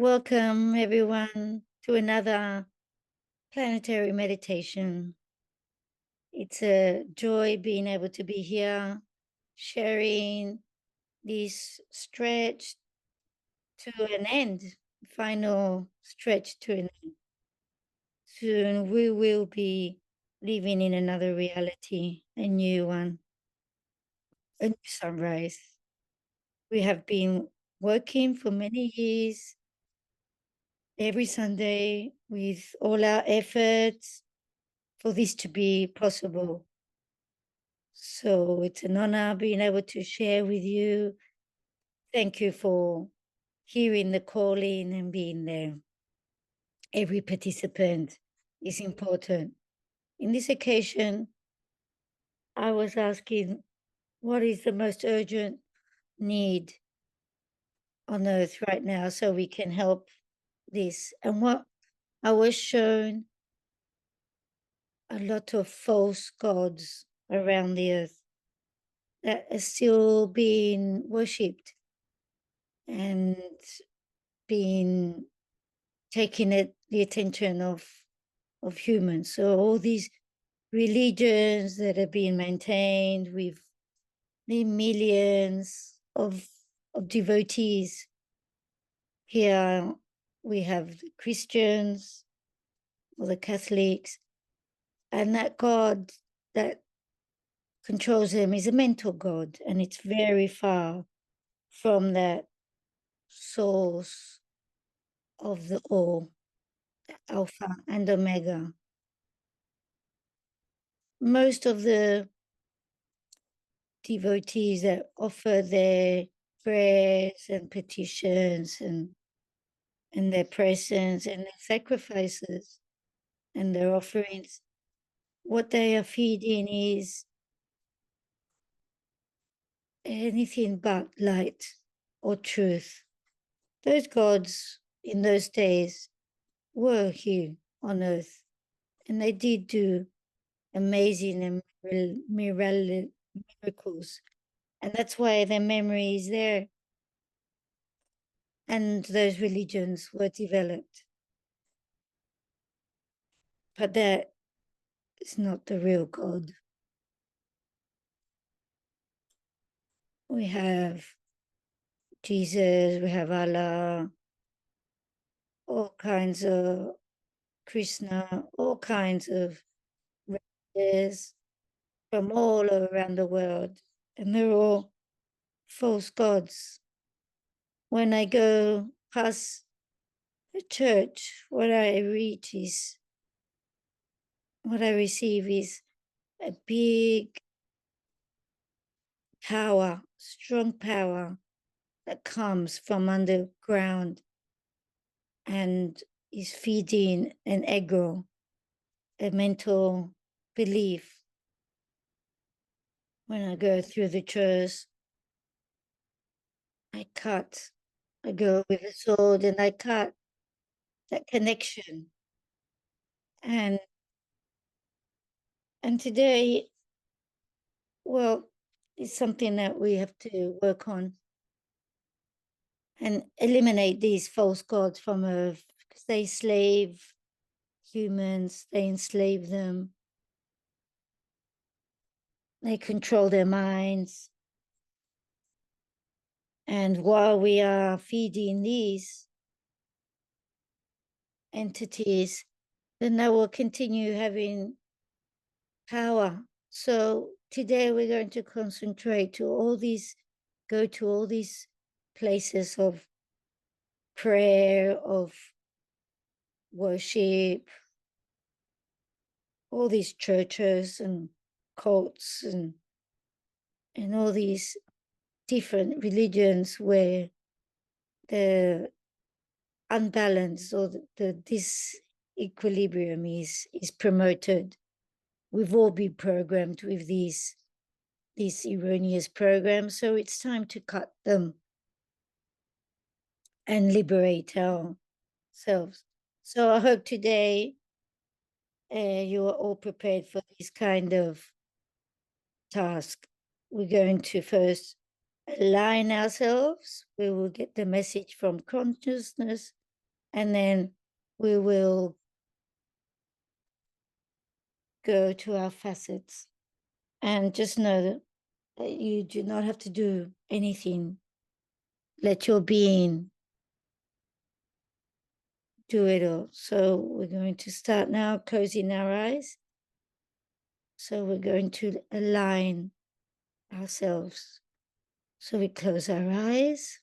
Welcome, everyone, to another planetary meditation. It's a joy being able to be here, sharing this stretch to an end, final stretch to an end. Soon we will be living in another reality, a new one, a new sunrise. We have been working for many years, every Sunday, with all our efforts for this to be possible. So it's an honor being able to share with you. Thank you for hearing the calling and being there. Every participant is important. In this occasion, I was asking, what is the most urgent need on earth right now so we can help this? And what I was shown, a lot of false gods around the earth that are still being worshipped and being taking the attention of humans. So all these religions that are being maintained with the millions of devotees. Here we have the Christians or the Catholics, and that God that controls them is a mental God, and it's very far from that source of the all, Alpha and Omega. Most of the devotees that offer their prayers and petitions and their presence and their sacrifices and their offerings, what they are feeding is anything but light or truth. Those gods in those days were here on earth, and they did do amazing and miracles. And that's why their memory is there. And those religions were developed. But that is not the real God. We have Jesus, we have Allah, all kinds of Krishna, all kinds of religions from all around the world. And they're all false gods. When I go past a church, what I receive is a big power, strong power that comes from underground and is feeding an ego, a mental belief. When I go through the church, I go with a sword and I cut that connection. And and today, well, it's something that we have to work on and eliminate these false gods from earth because they slave humans, they enslave them, they control their minds. And while we are feeding these entities, then they will continue having power. So today we're going to go to all these places of prayer, of worship, all these churches and cults and all these different religions where the unbalance or the disequilibrium is promoted. We've all been programmed with these erroneous programs, so it's time to cut them and liberate ourselves. So I hope today you are all prepared for this kind of task. We're going to first align ourselves. We will get the message from consciousness And then we will go to our facets. And just know that you do not have to do anything. Let your being do it all. So we're going to start now closing our eyes. So we're going to align ourselves. So we close our eyes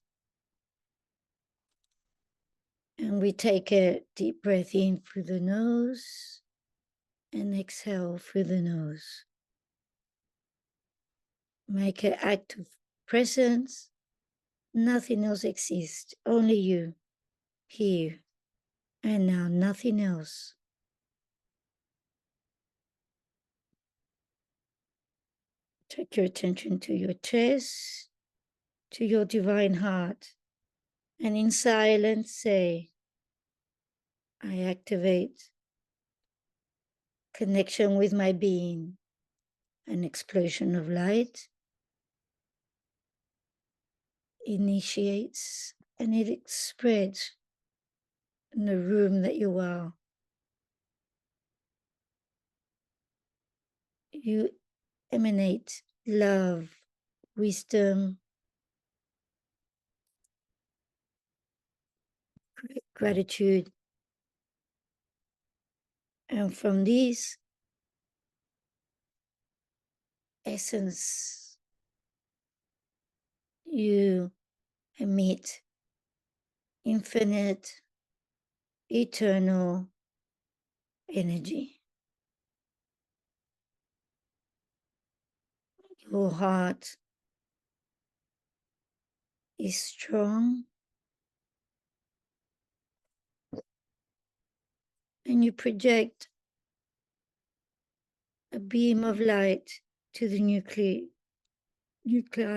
and we take a deep breath in through the nose and exhale through the nose. Make an act of presence. Nothing else exists, only you, here and now, nothing else. Take your attention to your chest, to your divine heart, and in silence say, I activate connection with my being, an explosion of light initiates and it spreads in the room that you are. You emanate love, wisdom, gratitude. And from this essence, you emit infinite, eternal energy. Your heart is strong and you project a beam of light to the nuclei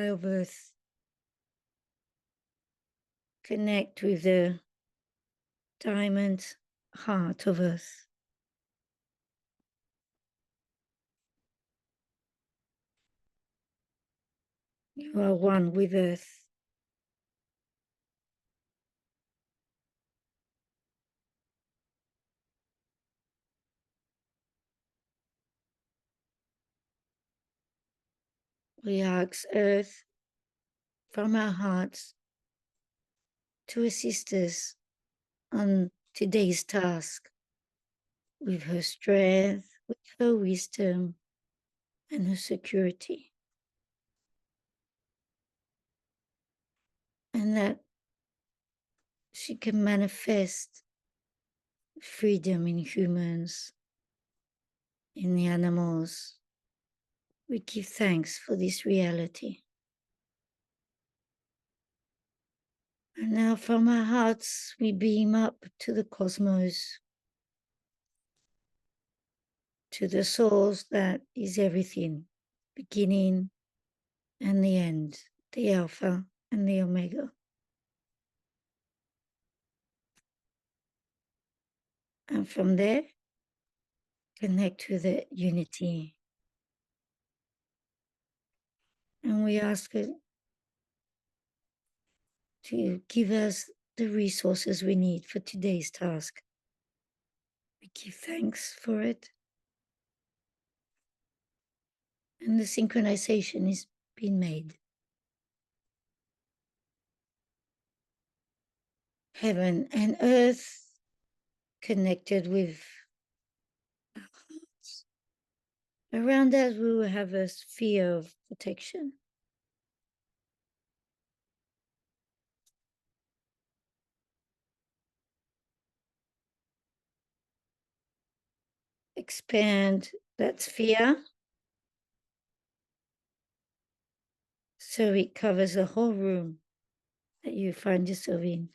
of Earth. Connect with the diamond heart of Earth. You are one with Earth. We ask Earth from our hearts to assist us on today's task with her strength, with her wisdom, and her security. And that she can manifest freedom in humans, in the animals. We give thanks for this reality. And now from our hearts, we beam up to the cosmos, to the source that is everything, beginning and the end, the Alpha and the Omega. And from there, connect to the unity. And we ask it to give us the resources we need for today's task. We give thanks for it. And the synchronization is being made. Heaven and earth connected with our hearts. Around us, we will have a sphere of protection. Expand that sphere so it covers the whole room that you find yourself in.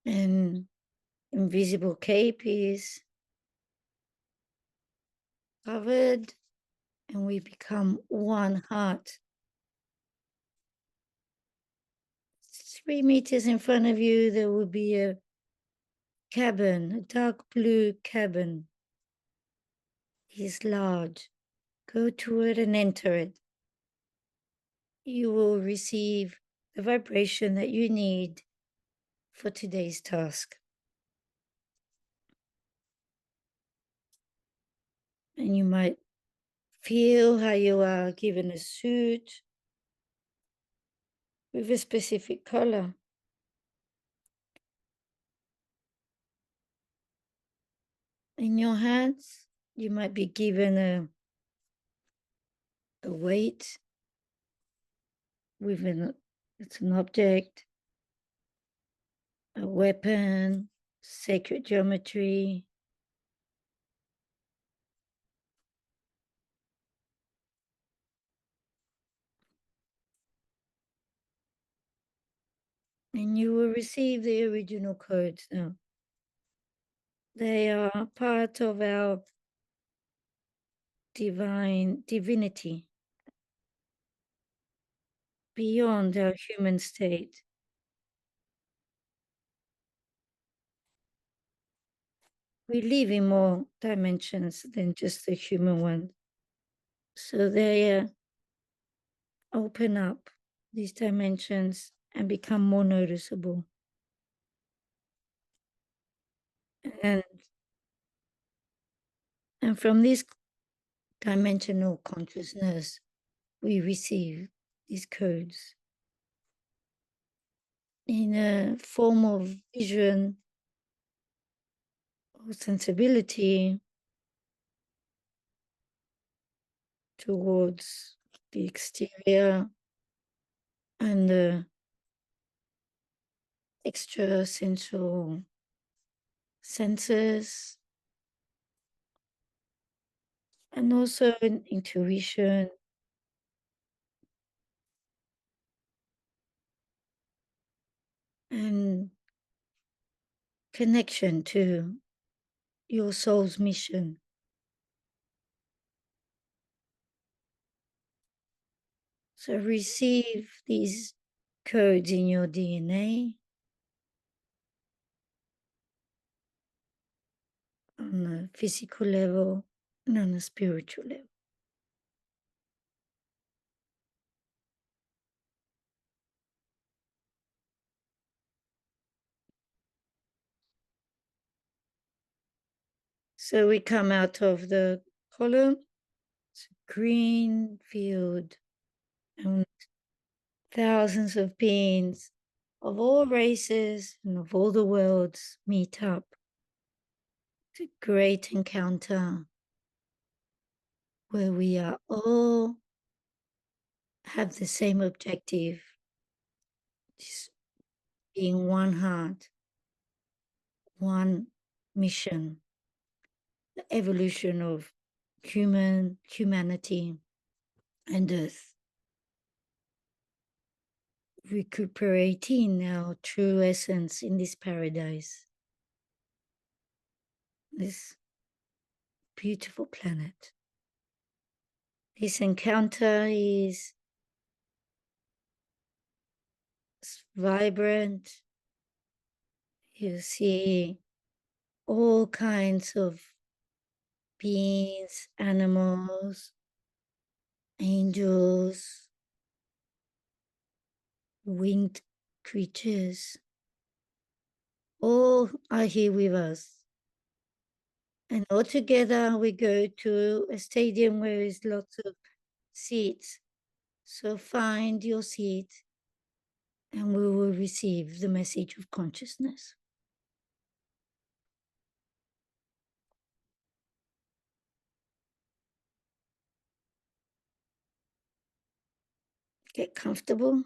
And invisible cape is covered and we become one heart. 3 meters in front of you, there will be a cabin, a dark blue cabin. is large. Go to it and enter it. You will receive the vibration that you need for today's task. And you might feel how you are given a suit with a specific color. In your hands, you might be given a weight with it's an object, a weapon, sacred geometry. And you will receive the original codes now. They are part of our divinity beyond our human state. We live in more dimensions than just the human one. So they open up these dimensions and become more noticeable. And from this dimensional consciousness, we receive these codes in a form of vision or sensibility towards the exterior and the extrasensual senses, and also an intuition and connection to your soul's mission. So receive these codes in your DNA on a physical level and on a spiritual level. So we come out of the column, it's a green field, and thousands of beings of all races and of all the worlds meet up. It's a great encounter where we are all have the same objective, just being one heart, one mission, the evolution of humanity and earth, recuperating our true essence in this paradise, this beautiful planet. This encounter is vibrant. You see all kinds of beings, animals, angels, winged creatures, all are here with us. And all together we go to a stadium where there's lots of seats. So find your seat and we will receive the message of consciousness. Get comfortable.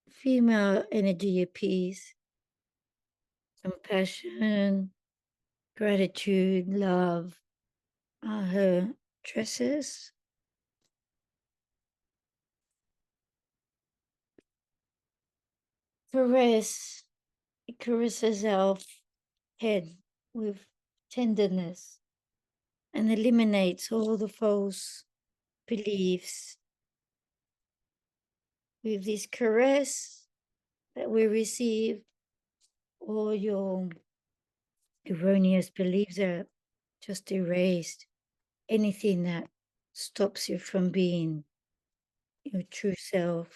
Female energy appease, compassion, gratitude, love are her tresses. It caresses our head with tenderness and eliminates all the false beliefs. With this caress, that we receive, all your erroneous beliefs are just erased. Anything that stops you from being your true self.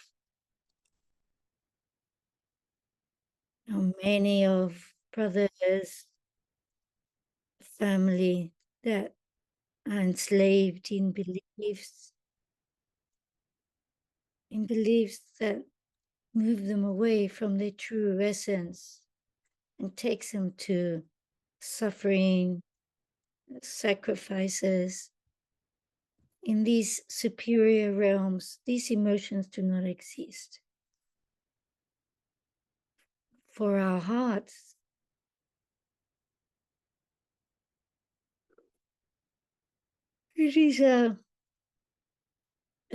Now, many of brothers, family that are enslaved in beliefs that move them away from their true essence and takes them to suffering, sacrifices. In these superior realms, these emotions do not exist. For our hearts, it is a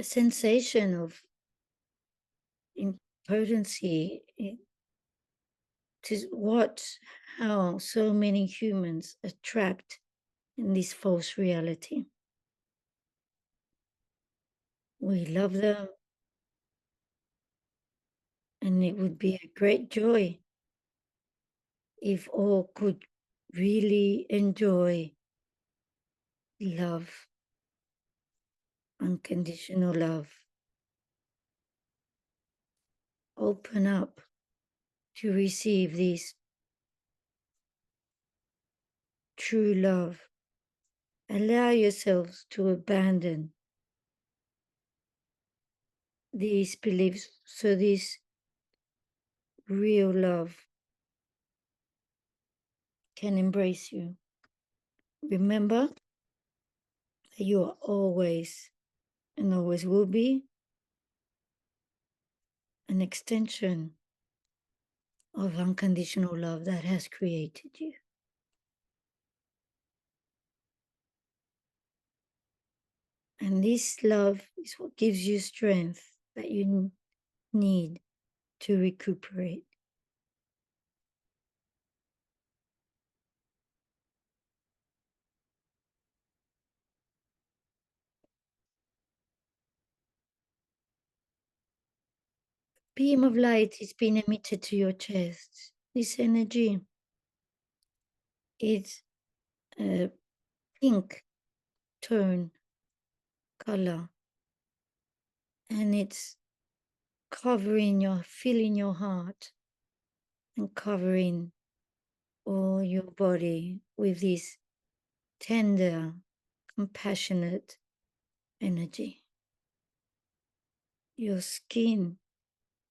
sensation of impotency. It is how so many humans are trapped in this false reality. We love them, and it would be a great joy if all could really enjoy love, unconditional love. Open up to receive this true love. Allow yourselves to abandon these beliefs so this real love can embrace you. Remember that you are always and always will be an extension of unconditional love that has created you. And this love is what gives you strength that you need to recuperate. Beam of light is being emitted to your chest. This energy is a pink tone color, and it's filling your heart and covering all your body with this tender, compassionate energy. Your skin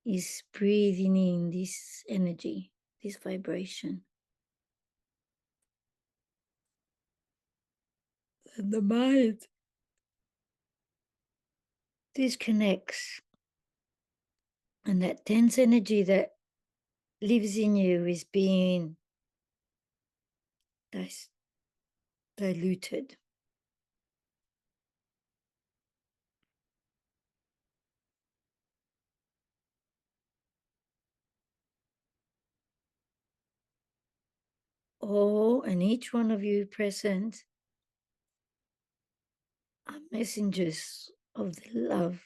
is breathing in this energy, this vibration. And the mind disconnects. And that dense energy that lives in you is being diluted. All and each one of you present are messengers of the love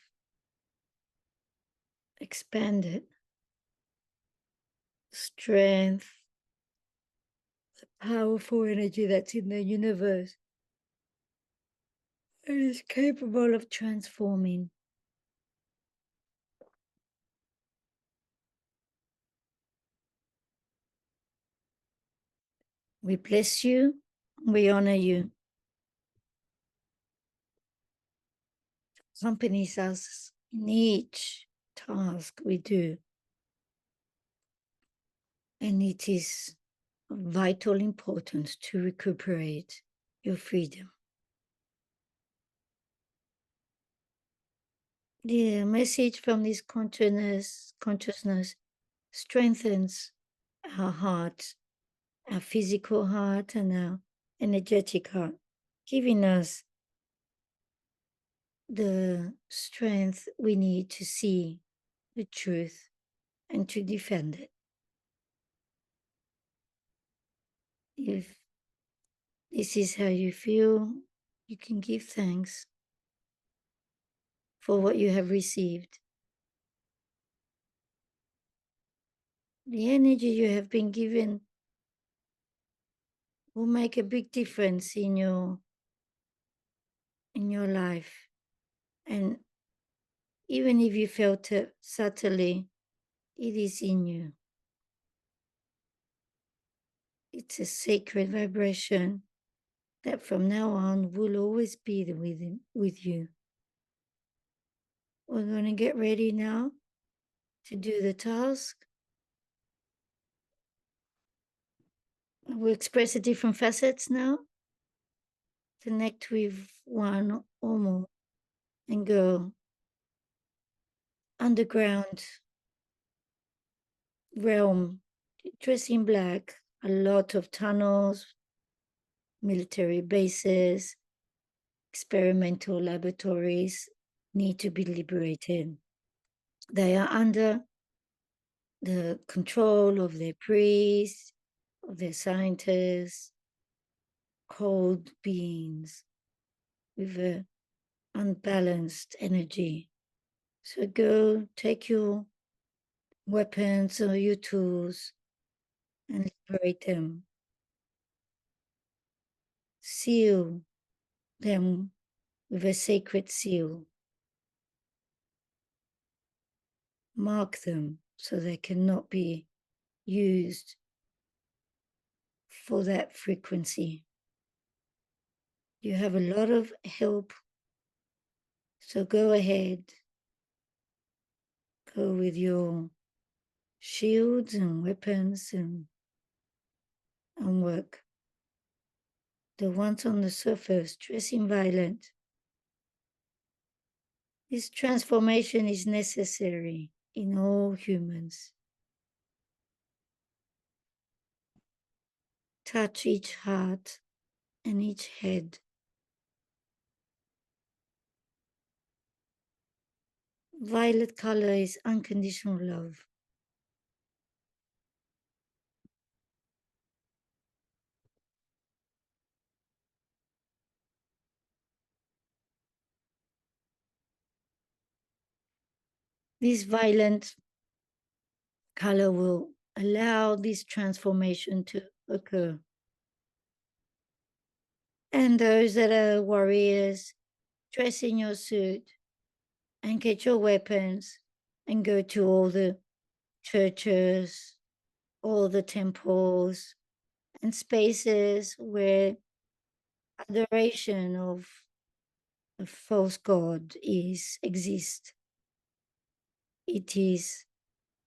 expanded, strength, the powerful energy that's in the universe and is capable of transforming. We bless you, we honor you. Accompanies us in each task we do. And it is of vital importance to recuperate your freedom. The message from this consciousness strengthens our heart, our physical heart, and our energetic heart, giving us the strength we need to see the truth and to defend it. If this is how you feel, you can give thanks for what you have received. The energy you have been given will make a big difference in your life. And even if you felt it subtly, it is in you. It's a sacred vibration that from now on will always be with you. We're going to get ready now to do the task. We'll express the different facets now. Connect with one or more and go underground realm, dressed in black, a lot of tunnels, military bases, experimental laboratories need to be liberated. They are under the control of their priests, of their scientists, cold beings with an unbalanced energy. So go take your weapons or your tools and liberate them. Seal them with a sacred seal. Mark them so they cannot be used for that frequency. You have a lot of help, so go ahead, go with your shields and weapons and work. The ones on the surface dressing violent. This transformation is necessary in all humans. Touch each heart and each head. Violet color is unconditional love. This violent color will allow this transformation to occur. And those that are warriors, dress in your suit and get your weapons and go to all the churches, all the temples, and spaces where adoration of a false god exists. It is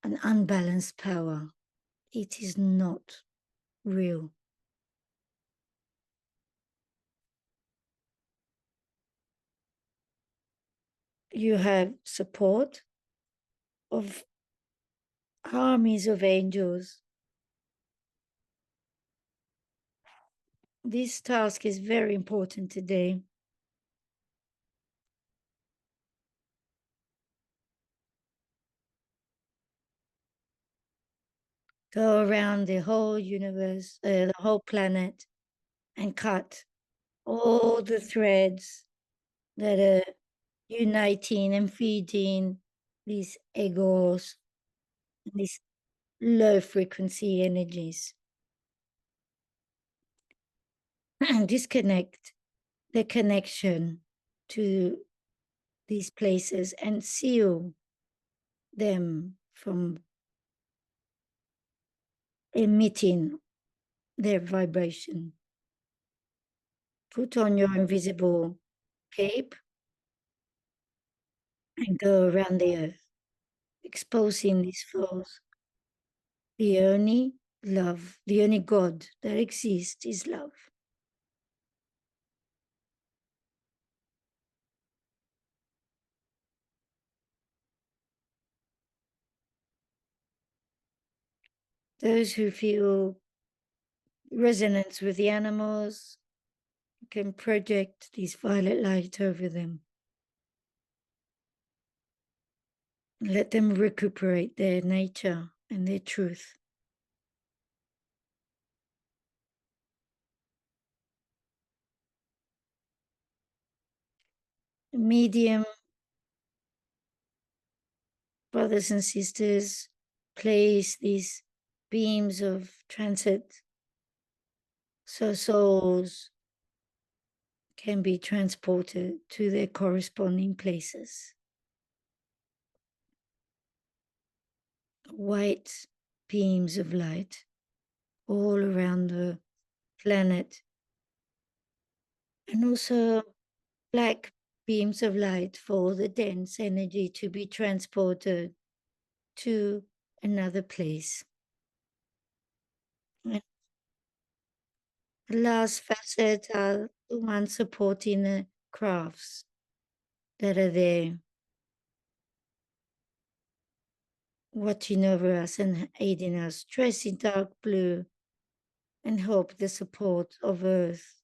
an unbalanced power. It is not real. You have support of armies of angels. This task is very important today. Go around the whole universe, the whole planet, and cut all the threads that are uniting and feeding these egos, these low frequency energies. And disconnect the connection to these places and seal them from emitting their vibration. Put on your invisible cape and go around the earth, exposing these flows. The only love, the only God that exists is love. Those who feel resonance with the animals can project this violet light over them. Let them recuperate their nature and their truth. Medium brothers and sisters, place this beams of transit, so souls can be transported to their corresponding places. White beams of light all around the planet, and also black beams of light for the dense energy to be transported to another place. And the last facet are the ones supporting the crafts that are there, watching over us and aiding us, dressed in dark blue, and hope the support of Earth.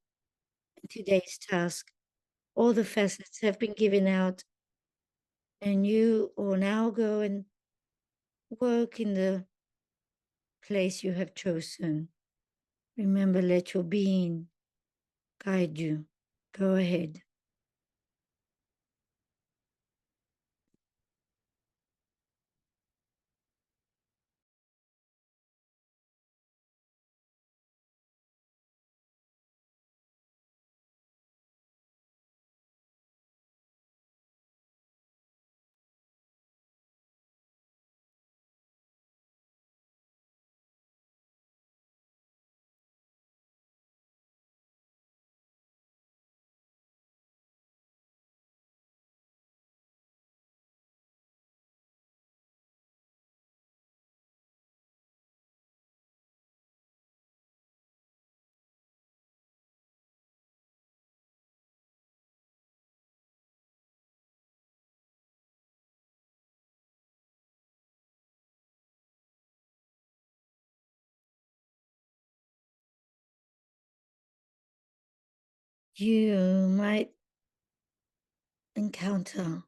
In today's task, all the facets have been given out, and you will now go and work in the place you have chosen. Remember, let your being guide you. Go ahead. You might encounter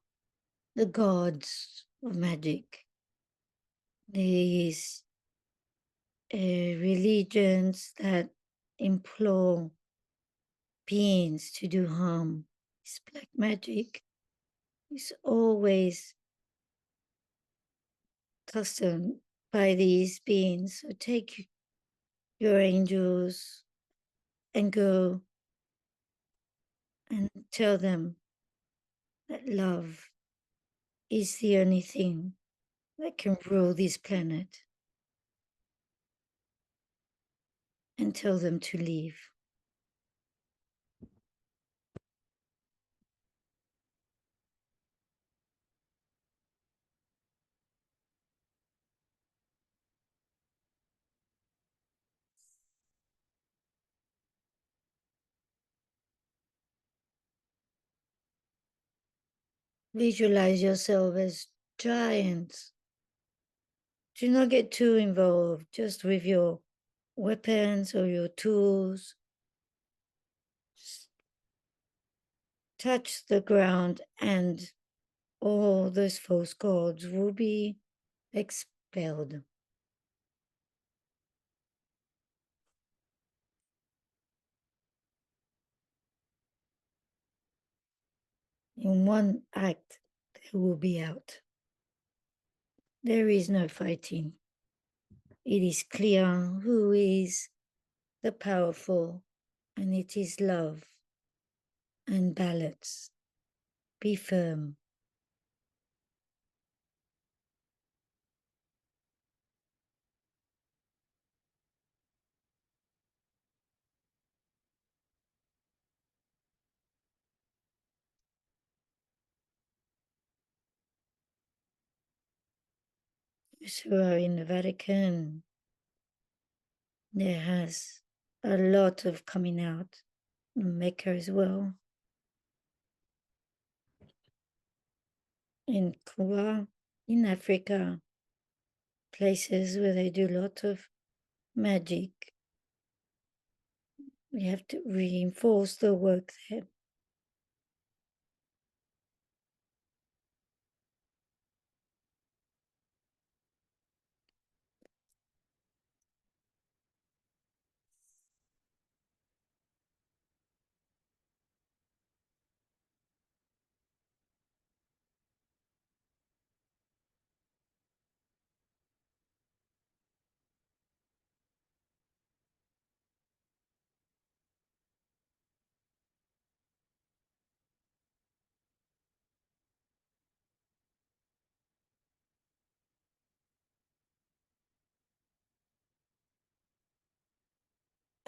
the gods of magic, these religions that implore beings to do harm. This black magic is always custom by these beings. So take your angels and go and tell them that love is the only thing that can rule this planet, and tell them to leave. Visualize yourself as giants. Do not get too involved just with your weapons or your tools. Just touch the ground and all those false gods will be expelled. In one act, they will be out. There is no fighting. It is clear who is the powerful, and it is love and balance. Be firm. Those who are in the Vatican, there has a lot of coming out in Mecca as well. In Cuba, in Africa, places where they do a lot of magic. We have to reinforce the work there.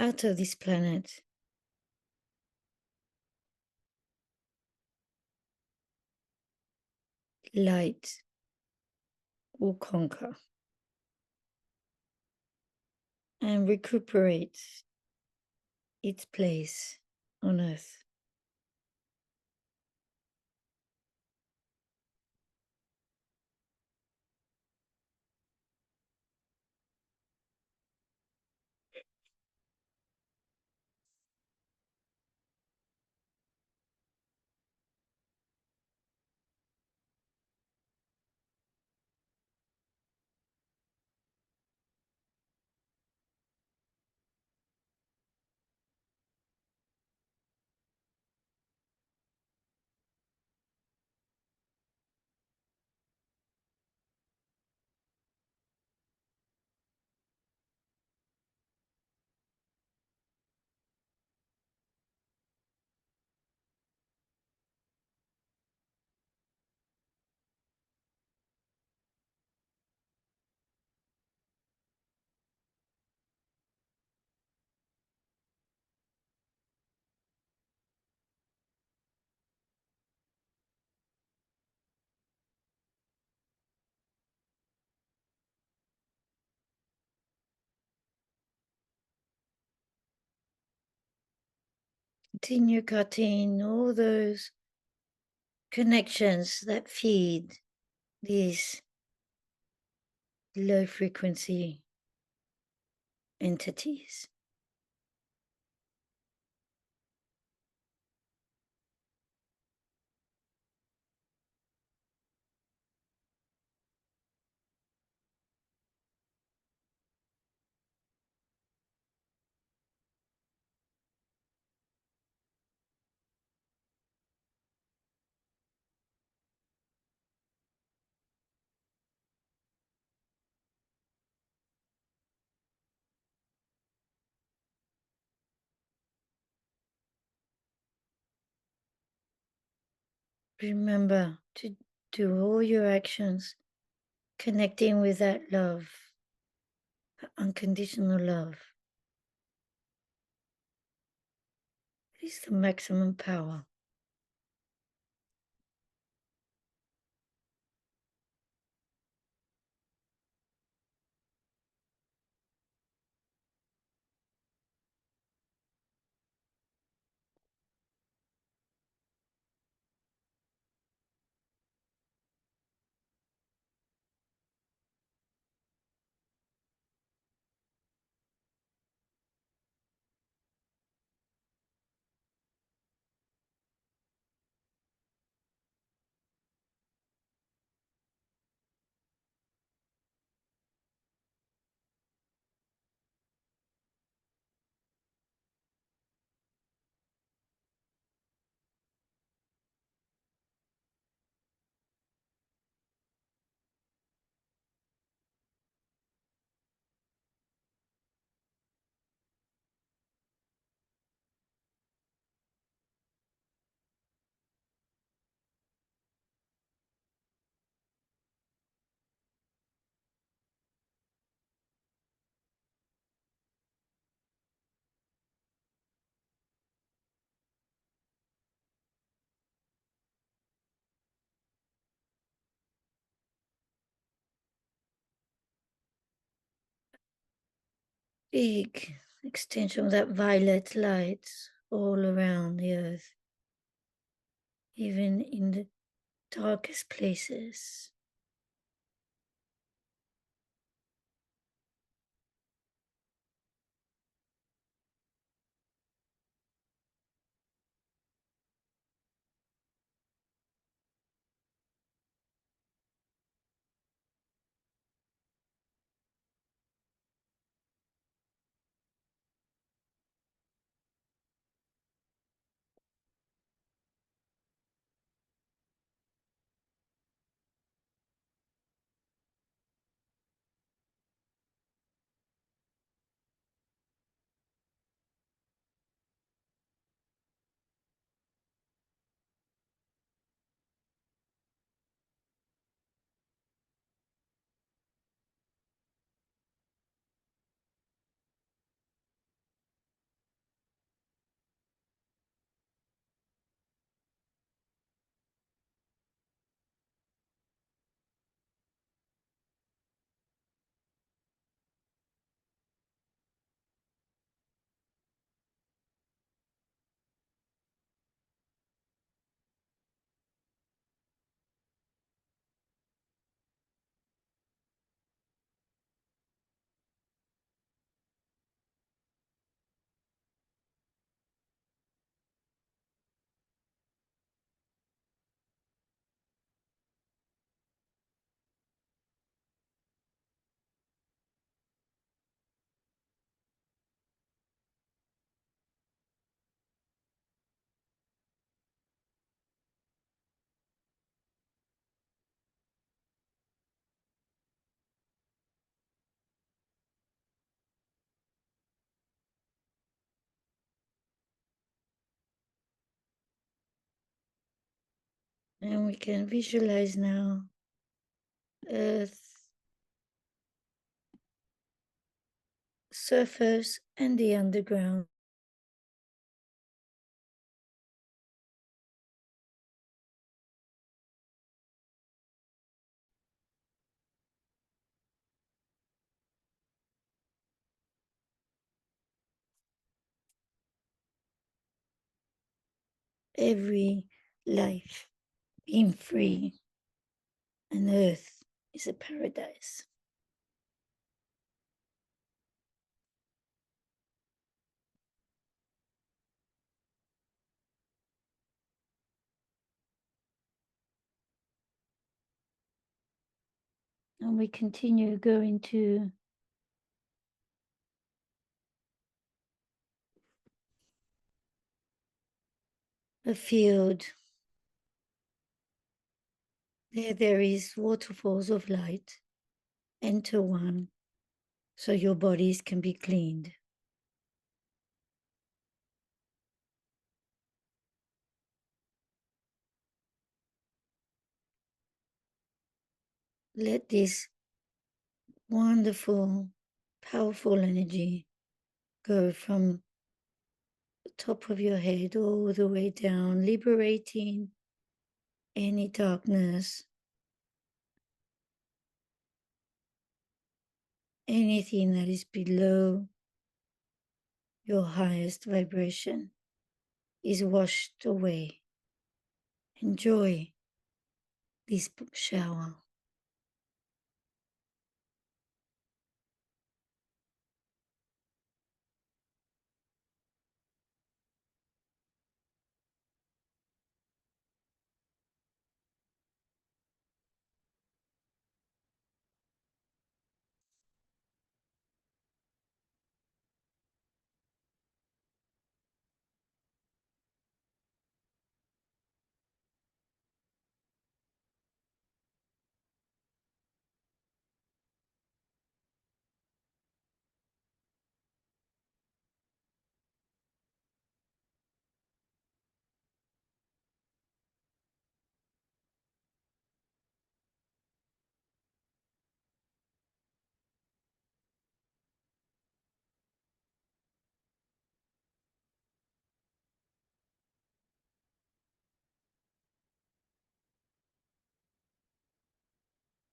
out of this planet. Light will conquer and recuperate its place on Earth. Continue cutting all those connections that feed these low frequency entities. Remember to do all your actions connecting with that love, unconditional love. It is the maximum power. Big extension of that violet light all around the earth, even in the darkest places. And we can visualize now Earth, surface, and the underground. Every life being free, and Earth is a paradise. And we continue going to a field. There is waterfalls of light. Enter one so your bodies can be cleaned. Let this wonderful, powerful energy go from the top of your head all the way down, liberating any darkness, anything that is below your highest vibration is washed away. Enjoy this shower.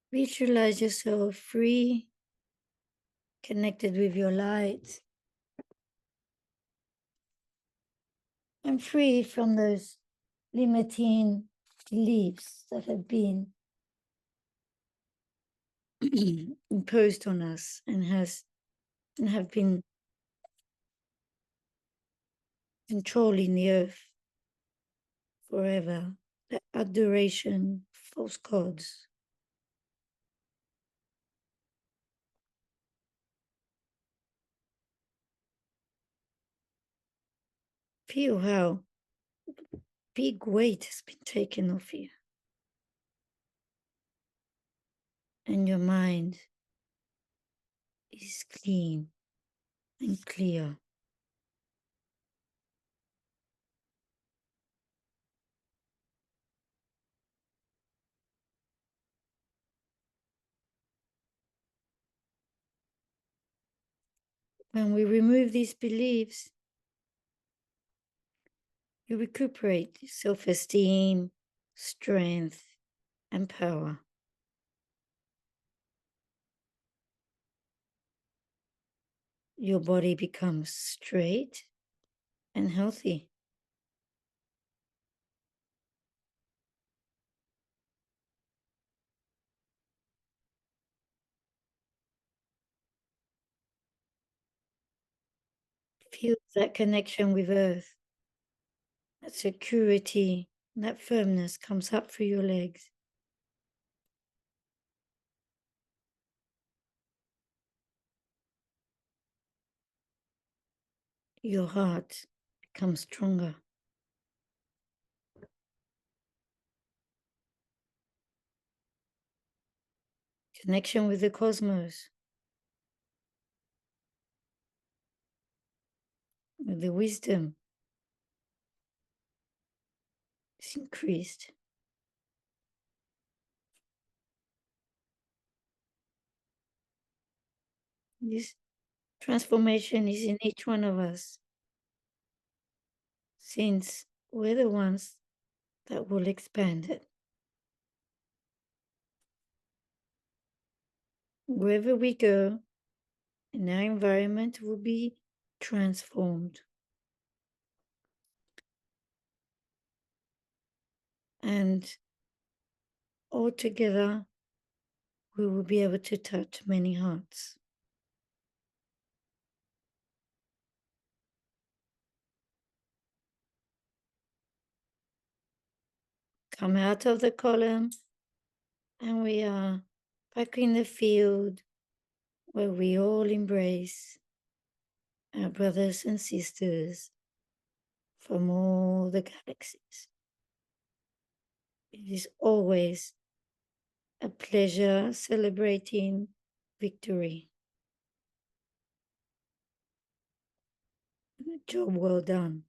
Visualize yourself free, connected with your light, and free from those limiting beliefs that have been imposed on us and have been controlling the earth forever. The adoration, false gods. Feel how big weight has been taken off you, and your mind is clean and clear. When we remove these beliefs, you recuperate self-esteem, strength, and power. Your body becomes straight and healthy. Feel that connection with earth, that security, that firmness comes up through your legs. Your heart becomes stronger. Connection with the cosmos, with the wisdom is increased. This transformation is in each one of us, since we're the ones that will expand it. Wherever we go, and our environment will be transformed. And all together, we will be able to touch many hearts. Come out of the column, and we are back in the field where we all embrace our brothers and sisters from all the galaxies. It is always a pleasure celebrating victory. A job well done.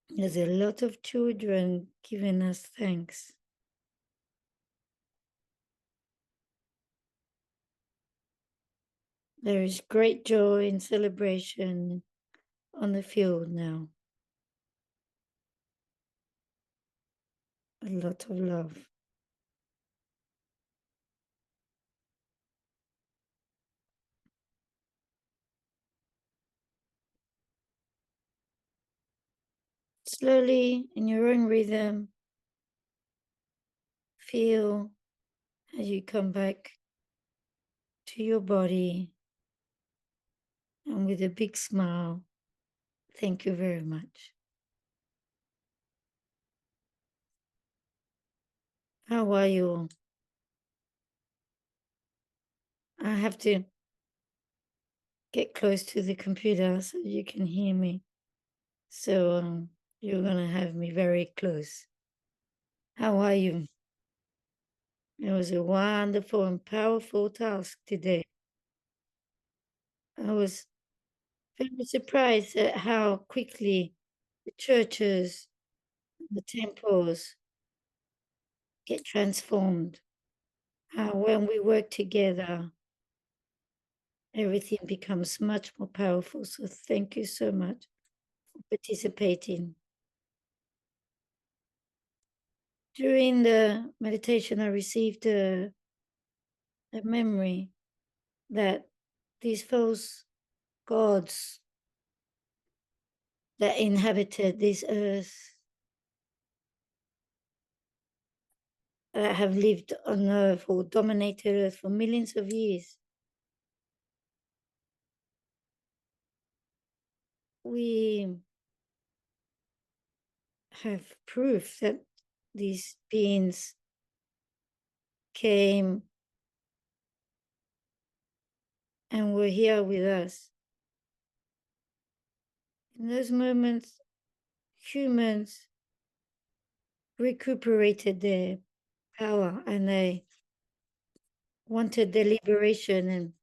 There's a lot of children giving us thanks. There is great joy and celebration on the field now. A lot of love. Slowly, in your own rhythm, feel as you come back to your body, and with a big smile, thank you very much. How are you all? I have to get close to the computer so you can hear me. So you're going to have me very close. How are you? It was a wonderful and powerful task today. I was very surprised at how quickly the churches, the temples get transformed. How when we work together, everything becomes much more powerful. So thank you so much for participating. During the meditation, I received a memory that these false gods that inhabited this earth, that have lived on earth or dominated earth for millions of years, we have proof that these beings came and were here with us. In those moments, humans recuperated their power and they wanted their liberation,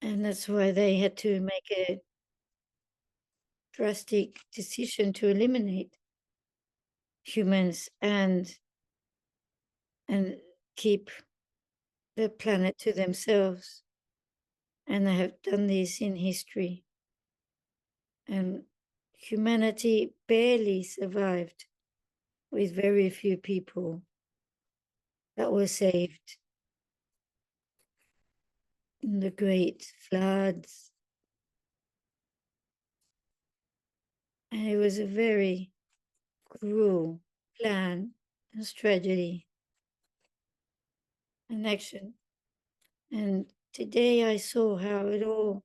and that's why they had to make a drastic decision to eliminate humans and keep the planet to themselves. And they have done this in history. And humanity barely survived, with very few people that were saved in the great floods. And it was a very cruel plan and tragedy and action. And today I saw how it all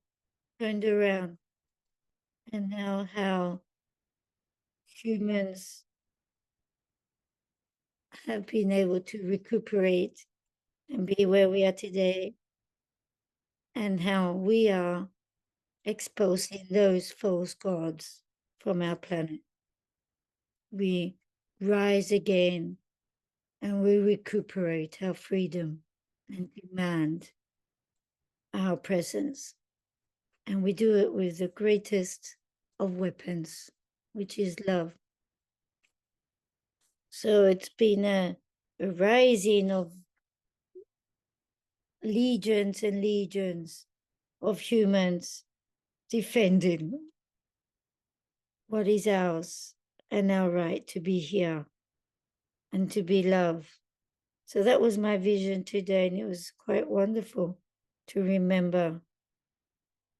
turned around, and now how humans have been able to recuperate and be where we are today, and how we are exposing those false gods from our planet. We rise again and we recuperate our freedom and demand our presence. And we do it with the greatest of weapons, which is love. So it's been a rising of legions and legions of humans defending what is ours and our right to be here and to be loved. So that was my vision today, and it was quite wonderful to remember.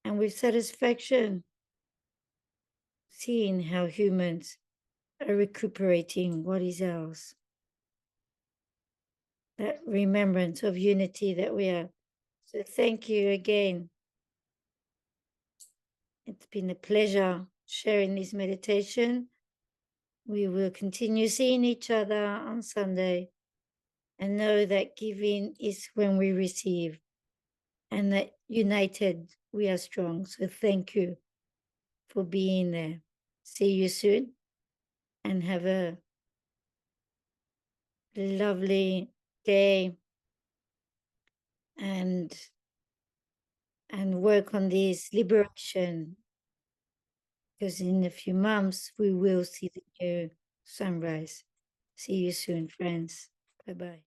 And with satisfaction, seeing how humans are recuperating what is ours. That remembrance of unity that we are. So thank you again. It's been a pleasure sharing this meditation. We will continue seeing each other on Sunday and know that giving is when we receive and that united we are strong. So thank you for being there. See you soon and have a lovely day and work on this liberation, because in a few months we will see the new sunrise. See you soon, friends. Bye bye.